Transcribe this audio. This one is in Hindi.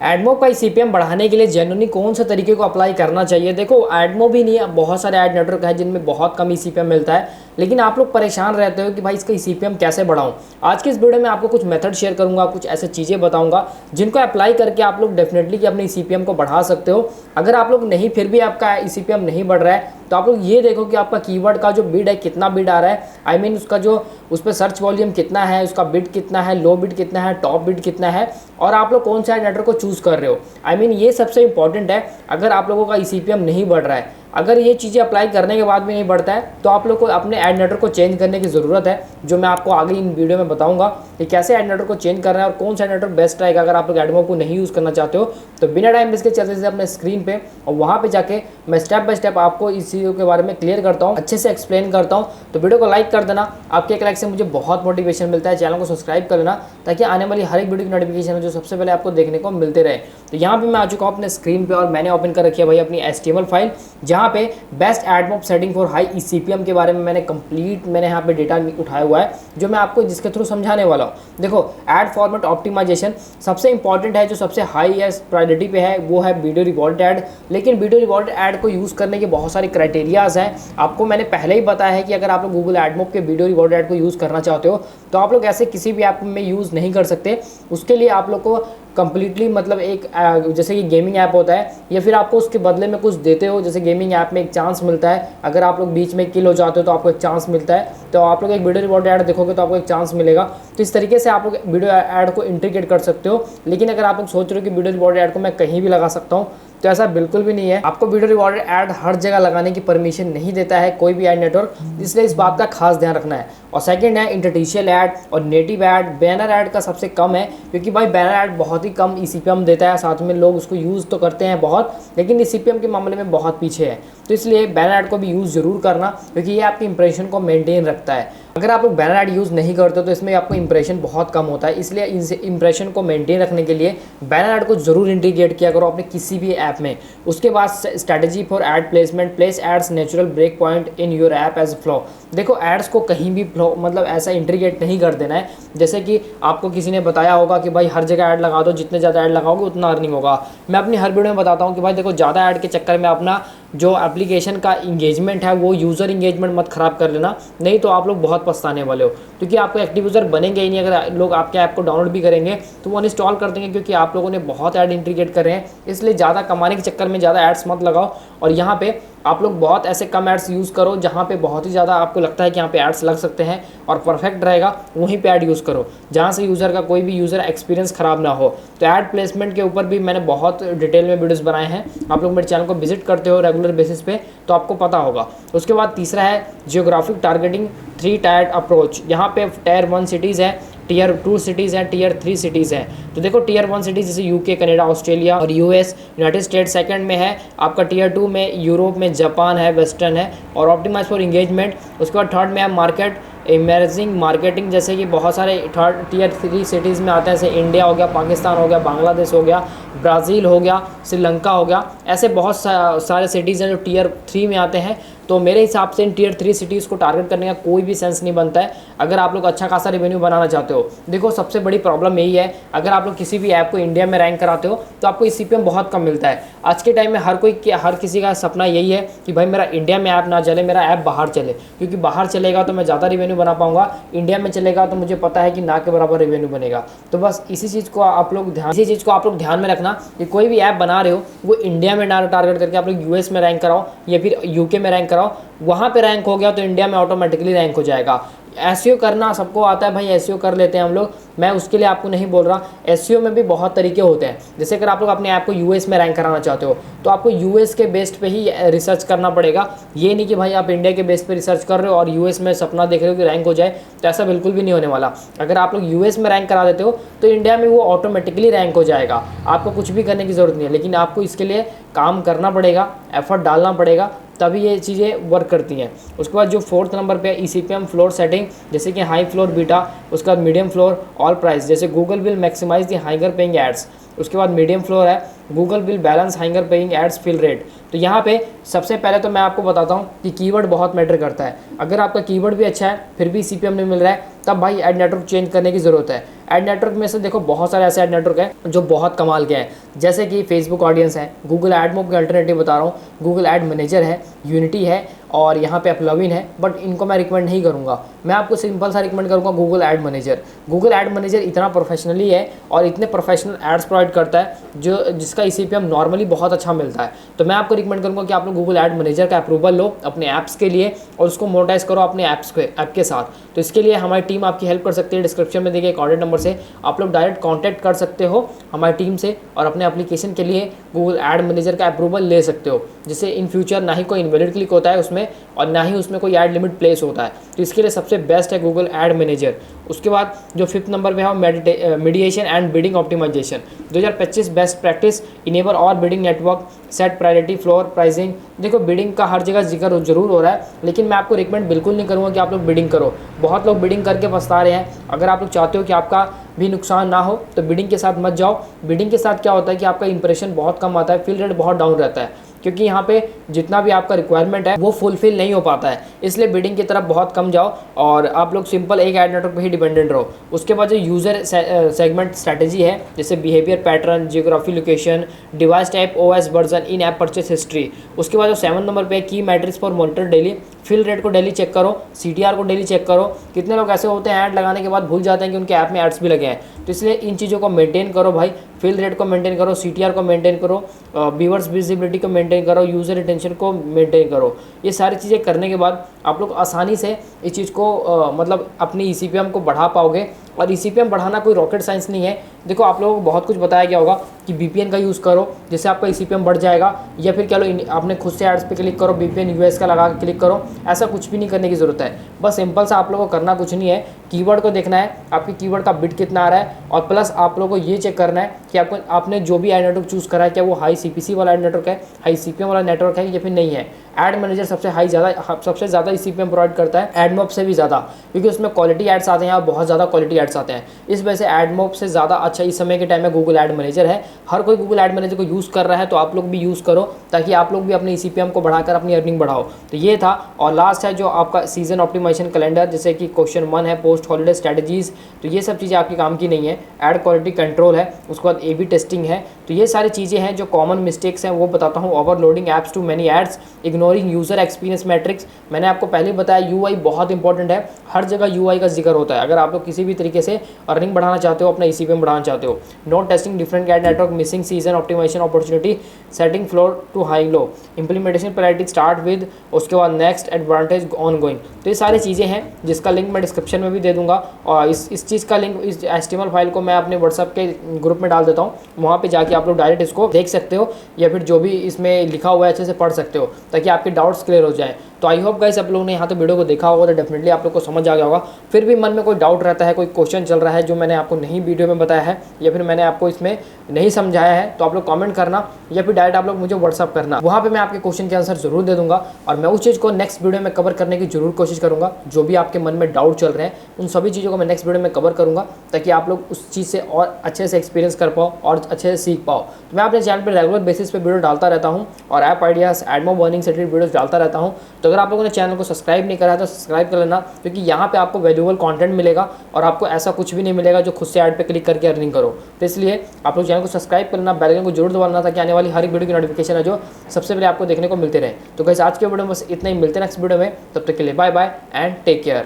एडमॉब का ईसीपीएम बढ़ाने के लिए जेन्युइनली कौन से तरीके को अप्लाई करना चाहिए। देखो एडमॉब भी नहीं है, बहुत सारे एड नेटवर्क है जिनमें बहुत कम ईसीपीएम मिलता है, लेकिन आप लोग परेशान रहते हो कि भाई इसका ईसीपीएम कैसे बढ़ाऊं। आज की इस वीडियो में आपको कुछ मेथड शेयर करूंगा, कुछ ऐसे चीज़ें बताऊंगा जिनको अप्लाई करके आप लोग डेफिनेटली कि अपने ईसीपीएम को बढ़ा सकते हो। अगर आप लोग नहीं फिर भी आपका ईसीपीएम नहीं बढ़ रहा है तो आप लोग ये देखो कि आपका कीवर्ड का जो बिड है कितना बिड आ रहा है, आई मीन उसका जो उस पर सर्च वॉल्यूम कितना है, उसका बिड कितना है, लो बिड कितना है, टॉप बिड कितना है, और आप लोग कौन सा नेटवर्क को चूज़ कर रहे हो। आई मीन ये सबसे इंपॉर्टेंट है। अगर आप लोगों का ईसीपीएम नहीं बढ़ रहा है, अगर ये चीज़ें अप्लाई करने के बाद भी नहीं बढ़ता है, तो आप लोग को अपने एड नेटवर्क को चेंज करने की ज़रूरत है, जो मैं आपको आगे इन वीडियो में बताऊंगा कि कैसे एड नेटवर्क को चेंज करना है और कौन सा नेटवर्क बेस्ट रहेगा। अगर आप लोग एडमॉब को नहीं यूज़ करना चाहते हो तो बिना टाइम वेस्ट के चलते से अपने स्क्रीन पे और वहाँ पे जाके मैं स्टेप बाय स्टेप आपको इस चीज़ों के बारे में क्लियर करता हूँ, अच्छे से एक्सप्लेन करता हूँ। तो वीडियो को लाइक कर देना, आपके एक लाइक से मुझे बहुत मोटिवेशन मिलता है। चैनल को सब्सक्राइब कर लेना ताकि आने वाली हर एक वीडियो की नोटिफिकेशन जो सबसे पहले आपको देखने को मिलते रहे। तो यहाँ पे मैं आ चुका हूँ अपने स्क्रीन पे और मैंने ओपन कर रखी है भाई अपनी HTML फाइल, जहाँ पे best AdMob setting for high eCPM के बारे में मैंने यहाँ पे डेटा उठाया हुआ है, जो मैं आपको जिसके थ्रू समझाने वाला हूँ। देखो एड फॉर्मेट ऑप्टिमाइजेशन सबसे इंपॉर्टेंट है, जो सबसे हाईएस्ट प्रायोरिटी पे है वो है वीडियो रिवॉल्ट ऐड। लेकिन वीडियो रिवॉल्ट ऐड को यूज़ करने के बहुत सारे क्राइटेरियाज हैं। आपको मैंने पहले ही बताया है कि अगर आप लोग गूगल एडमॉब के वीडियो रिवॉल्ट ऐड को यूज़ करना चाहते हो तो आप लोग ऐसे किसी भी ऐप में यूज़ नहीं कर सकते। उसके लिए आप लोग को कंप्लीटली मतलब एक जैसे कि गेमिंग ऐप होता है या फिर आपको उसके बदले में कुछ देते हो, जैसे गेमिंग ऐप में एक चांस मिलता है, अगर आप लोग बीच में किल हो जाते हो तो आपको एक चांस मिलता है, तो आप लोग एक वीडियो रिवॉर्ड ऐड देखोगे तो आपको एक चांस मिलेगा। तो इस तरीके से आप लोग वीडियो ऐड को इंटीग्रेट कर सकते हो। लेकिन अगर आप लोग सोच रहे हो कि वीडियो रिवॉर्ड ऐड को मैं कहीं भी लगा सकता हूँ, तो ऐसा बिल्कुल भी नहीं है। आपको वीडियो रिवॉर्ड ऐड हर जगह लगाने की परमिशन नहीं देता है कोई भी ऐड नेटवर्क, इसलिए इस बात का खास ध्यान रखना है। और सेकंड है इंटरस्टिशियल ऐड और नेटिव ऐड। बैनर ऐड का सबसे कम है, क्योंकि भाई बैनर ऐड बहुत ही कम ईसीपीएम देता है, साथ में लोग उसको यूज़ तो करते हैं बहुत, लेकिन ईसीपीएम के मामले में बहुत पीछे है। तो इसलिए बैनर ऐड को भी यूज़ जरूर करना, क्योंकि ये आपकी इंप्रेशन को मेंटेन रखता है। अगर आप लोग बैनर ऐड यूज़ नहीं करते तो इसमें आपको इंप्रेशन बहुत कम होता है, इसलिए इस इंप्रेशन को मेंटेन रखने के लिए बैनर ऐड को जरूर इंटीग्रेट किया करो अपने किसी भी ऐप में। उसके बाद strategy for ad placement, place ads natural break point in your app as flow. देखो एड्स को कहीं भी फ्लो मतलब ऐसा इंटीग्रेट नहीं कर देना है, जैसे कि आपको किसी ने बताया होगा कि भाई हर जगह ऐड लगा दो, जितने ज़्यादा ऐड लगाओगे उतना अर्निंग होगा। मैं अपनी हर वीडियो में बताता हूँ कि भाई देखो ज़्यादा ऐड के चक्कर में अपना जो एप्लीकेशन का इंगेजमेंट है वो यूज़र इंगेजमेंट मत ख़राब कर लेना, नहीं तो आप लोग बहुत पछताने वाले हो। क्योंकि आपको एक्टिव यूज़र बनेंगे ही नहीं, अगर लोग आपके ऐप को डाउनलोड भी करेंगे तो वो अनइंस्टॉल कर देंगे, क्योंकि आप लोगों ने बहुत ऐड इंटीग्रेट कर रहे हैं। इसलिए ज़्यादा कमाने के चक्कर में ज़्यादा एड्स मत लगाओ, और यहाँ पे आप लोग बहुत ऐसे कम एड्स यूज़ करो जहाँ पे बहुत ही ज़्यादा आपको लगता है कि यहाँ पे एड्स लग सकते हैं और परफेक्ट रहेगा, वहीं पे ऐड यूज़ करो जहाँ से यूज़र का कोई भी यूज़र एक्सपीरियंस ख़राब ना हो। तो ऐड प्लेसमेंट के ऊपर भी मैंने बहुत डिटेल में वीडियोस बनाए हैं, आप लोग मेरे चैनल को विजिट करते हो रेगुलर बेसिस पे तो आपको पता होगा। उसके बाद तीसरा है जियोग्राफिक टारगेटिंग 3 टायर अप्रोच। यहाँ पे Tier 1 सिटीज़ है, Tier 2 सिटीज़ हैं, Tier 3 सिटीज़ हैं। तो देखो Tier 1 सिटीज़ जैसे यूके, कनाडा, ऑस्ट्रेलिया और यूएस, यूनाइटेड स्टेट सेकंड में है आपका। Tier 2 में यूरोप में जापान है, वेस्टर्न है और ऑप्टिमाइज फॉर इंगेजमेंट। उसके बाद थर्ड में है मार्केट इमर्जिंग मार्केटिंग, जैसे कि बहुत सारे Tier 3 सिटीज़ में आते हैं, जैसे इंडिया हो गया, पाकिस्तान हो गया, बांग्लादेश हो गया, ब्राज़ील हो गया, श्रीलंका हो गया। ऐसे बहुत सारे सिटीज़ हैं जो Tier 3 में आते हैं। तो मेरे हिसाब से इन Tier 3 सिटीज़ को टारगेट करने का कोई भी सेंस नहीं बनता है अगर आप लोग अच्छा खासा रेवेन्यू बनाना चाहते हो। देखो सबसे बड़ी प्रॉब्लम यही है, अगर आप लोग किसी भी ऐप को इंडिया में रैंक कराते हो तो आपको ईसीपीएम बहुत कम मिलता है। आज के टाइम में हर किसी का सपना यही है कि भाई मेरा इंडिया में ऐप ना चले, मेरा ऐप बाहर चले, क्योंकि बाहर चलेगा तो मैं ज़्यादा रेवेन्यू बना पाऊंगा, इंडिया में चलेगा तो मुझे पता है कि ना के बराबर रेवेन्यू बनेगा। तो बस इसी चीज़ को आप लोग ध्यान में रखना कि कोई भी ऐप बना रहे हो वो इंडिया में ना टारगेट करके आप लोग यूएस में रैंक कराओ या फिर यूके में रैंक कराओ। वहाँ पे रैंक हो गया तो इंडिया में ऑटोमेटिकली रैंक हो जाएगा। एसईओ करना सबको आता है भाई, एसईओ कर लेते हैं हम लोग, मैं उसके लिए आपको नहीं बोल रहा। एसईओ में भी बहुत तरीके होते हैं, जैसे अगर आप लोग अपने ऐप को यूएस में रैंक कराना चाहते हो तो आपको यूएस के बेस्ड पे ही रिसर्च करना पड़ेगा। ये नहीं कि भाई आप इंडिया के बेस पे रिसर्च कर रहे हो और यूएस में सपना देख रहे हो कि रैंक हो जाए, तो ऐसा बिल्कुल भी नहीं होने वाला। अगर आप लोग यूएस में रैंक करा देते हो तो इंडिया में वो ऑटोमेटिकली रैंक हो जाएगा, आपको कुछ भी करने की ज़रूरत नहीं है। लेकिन आपको इसके लिए काम करना पड़ेगा, एफर्ट डालना पड़ेगा, तभी ये चीज़ें वर्क करती हैं। उसके बाद जो 4th नंबर पे ईसीपीएम फ्लोर सेटिंग, जैसे कि हाई फ्लोर बीटा, उसके बाद मीडियम फ्लोर ऑल प्राइस, जैसे Google will maximize the higher paying ads. उसके बाद मीडियम फ्लोर है Google will balance higher paying ads fill rate. तो यहाँ पे सबसे पहले तो मैं आपको बताता हूँ कि कीवर्ड बहुत मैटर करता है। अगर आपका कीवर्ड भी अच्छा है फिर भी सीपीएम नहीं मिल रहा है, तब भाई एड नेटवर्क चेंज करने की ज़रूरत है। एड नेटवर्क में से देखो बहुत सारे ऐसे एड नेटवर्क हैं जो बहुत कमाल के हैं, जैसे कि फेसबुक ऑडियंस है, गूगल एडमोब के अल्टरनेटिव बता रहा हूँ, गूगल एड मैनेजर है, यूनिटी है और यहाँ पे अपलविन है, बट इनको मैं रिकमेंड नहीं करूँगा। मैं आपको सिंपल सा रिकमेंड करूँगा Google ad manager. Google ad manager इतना प्रोफेशनली है और इतने प्रोफेशनल एड्स प्रोवाइड करता है जो जिसका ECPM नॉर्मली बहुत अच्छा मिलता है। तो मैं आपको रिकमेंड करूँगा कि आप लोग गूगल एड मैनेजर का अप्रूवल लो अपने ऐप्स के लिए और उसको मोनेटाइज करो अपने ऐप के साथ। तो इसके लिए हमारी टीम आपकी हेल्प कर सकती है। डिस्क्रिप्शन में देखिए कॉन्टैक्ट नंबर से आप लोग डायरेक्ट कॉन्टैक्ट कर सकते हो हमारी टीम से और अपने एप्लीकेशन के लिए गूगल एड मैनेजर का अप्रूवल ले सकते हो, जिससे इन फ्यूचर ना ही कोई इनवैलिड क्लिक होता है उसमें और ना ही उसमें कोई ऐड लिमिट प्लेस होता है। तो इसके लिए सबसे बेस्ट है गूगल एड मैनेजर। उसके बाद जो 5th नंबर पे है mediation and bidding optimization 2025 best practice enable और bidding network set priority floor pricing. देखो बिडिंग का हर जगह जिक्र जरूर हो रहा है, लेकिन मैं आपको रिकमेंड बिल्कुल नहीं करूँगा कि आप लोग बिडिंग करो। बहुत लोग बिडिंग करके पछता रहे हैं। अगर आप लोग चाहते हो कि आपका भी नुकसान ना हो तो बिडिंग के साथ मत जाओ। बिडिंग के साथ क्या होता है कि आपका इंप्रेशन बहुत कम आता है, फिल रेट बहुत डाउन रहता है, क्योंकि यहाँ पे जितना भी आपका रिक्वायरमेंट है वो फुलफिल नहीं हो पाता है। इसलिए बिडिंग की तरफ बहुत कम जाओ और आप लोग सिंपल एक एड नेटवर्क पे ही डिपेंडेंट रहो। उसके बाद जो यूज़र सेगमेंट स्ट्रैटेजी है, जैसे behaviour pattern, geography location, device type, OS version, in app purchase history. उसके बाद जो 7 नंबर पे की metrics for monitor daily, fill rate को डेली चेक करो, CTR को डेली चेक करो। कितने लोग ऐसे होते हैं ऐड लगाने के बाद भूल जाते हैं कि उनके ऐप में एड्स भी लगे हैं। तो इसलिए इन चीज़ों को मेंटेन करो भाई, फिल रेट को मेंटेन करो, CTR को मेंटेन करो, व्यूअर्स विजिबिलिटी को मेंटेन करो, यूज़र रिटेंशन को मेंटेन करो। ये सारी चीज़ें करने के बाद आप लोग आसानी से इस चीज़ को मतलब अपनी ECPM को बढ़ा पाओगे। और ECPM बढ़ाना कोई रॉकेट साइंस नहीं है। देखो आप लोगों को बहुत कुछ बताया गया होगा कि VPN का यूज़ करो जिससे आपका ECPM बढ़ जाएगा, या फिर कह लो आपने खुद से एड्स पे क्लिक करो, VPN US का लगा के क्लिक करो। ऐसा कुछ भी नहीं करने की ज़रूरत है। बस सिंपल सा आप लोगों को करना कुछ नहीं है, कीवर्ड को देखना है, आपकी कीवर्ड का बिट कितना आ रहा है, और प्लस आप लोगों को ये चेक करना है कि आपने जो भी एड नेटवर्क चूज़ करा है क्या वो हाई CPC वाला एड नेटवर्क है, हाई CPM वाला नेटवर्क है या फिर नहीं है। एड मैनेजर सबसे ज़्यादा ECPM प्रोवाइड करता है एडमॉब से भी ज़्यादा, क्योंकि उसमें क्वालिटी एड्स आते हैं और बहुत ज़्यादा क्वालिटी एड्स आते हैं। इस वजह से एडमॉब से ज़्यादा अच्छा इस समय के टाइम में गूगल एड मैनेजर है। हर कोई गूगल एड मैनेजर को यूज़ कर रहा है, तो आप लोग भी यूज़ करो ताकि आप लोग भी अपने ECPM को बढ़ाकर अपनी अर्निंग बढ़ाओ। तो ये था। और लास्ट है जो आपका सीजन ऑप्टिमाइजेशन कैलेंडर, जैसे कि क्वेश्चन 1 है पोस्ट हॉलीडे स्ट्रैटेजीज। तो ये सब चीज़ें आपकी काम की नहीं है। एड क्वालिटी कंट्रोल है, उसके बाद AB टेस्टिंग है। तो ये सारी चीज़ें हैं जो कॉमन मिस्टेक्स हैं वो बताता हूँ। Overloading apps too many ads, ignoring user experience metrics. मैंने आपको पहले ही बताया UI बहुत इंपॉर्टेंट है, हर जगह UI का जिक्र होता है। अगर आप लोग किसी भी तरीके से अर्निंग बढ़ाना चाहते हो, अपना ECPM बढ़ाना चाहते हो। Not testing different ad network, missing season optimization opportunity, setting floor too high low, implementation priority start with, उसके बाद नेक्स्ट एडवांटेज ऑन गोइंग। तो ये सारी चीज़ें हैं जिसका लिंक मैं डिस्क्रिप्शन में भी दे दूंगा, और इस चीज़ का लिंक, इस HTML फाइल को मैं अपने व्हाट्सएप के ग्रुप में डाल देता हूँ। वहाँ पे जाके आप लोग डायरेक्ट इसको देख सकते हो, या फिर जो भी इसमें लिखा हुआ है अच्छे से पढ़ सकते हो ताकि आपके डाउट्स क्लियर हो जाएँ। तो आई होप गाइस आप लोगों ने यहाँ तो वीडियो को देखा होगा तो डेफिनेटली आप लोग को समझ आ गया होगा। फिर भी मन में कोई डाउट रहता है, कोई क्वेश्चन चल रहा है जो मैंने आपको नहीं वीडियो में बताया है, या फिर मैंने आपको इसमें नहीं समझाया है, तो आप लोग कमेंट करना या फिर डायरेक्ट आप लोग मुझे व्हाट्सअप करना। वहाँ पे मैं आपके क्वेश्चन के आंसर जरूर दे दूंगा और मैं उस चीज़ को नेक्स्ट वीडियो में कवर करने की जरूर कोशिश करूँगा। जो भी आपके मन में डाउट चल रहे हैं उन सभी चीज़ों को मैं नेक्स्ट वीडियो में कवर करूँगा ताकि आप लोग उस चीज़ से और अच्छे से एक्सपीरियंस कर पाओ और अच्छे से सीख पाओ। तो मैं अपने चैनल पर रेगुलर बेसिस पे वीडियो डालता रहता हूँ और ऐप आइडियाज़, एडमॉब अर्निंग से रिलेटेड वीडियोस डालता रहता हूँ। तो अगर आप लोगों ने चैनल को सब्सक्राइब नहीं करा है तो सब्सक्राइब कर लेना, क्योंकि यहाँ पे आपको वैल्यूएबल कंटेंट मिलेगा और आपको ऐसा कुछ भी नहीं मिलेगा जो खुद से ऐड पे क्लिक करके अर्निंग करो। तो इसलिए आप लोग चैनल को सब्सक्राइब करना, बेल आइकन को जरूर दबाना ताकि आने वाली हर एक वीडियो की नोटिफिकेशन है जो सबसे पहले आपको देखने को मिलते रहे। तो गाइस आज के वीडियो में बस इतना ही, मिलते हैं नेक्स्ट वीडियो में। तब तक के लिए bye bye and take care.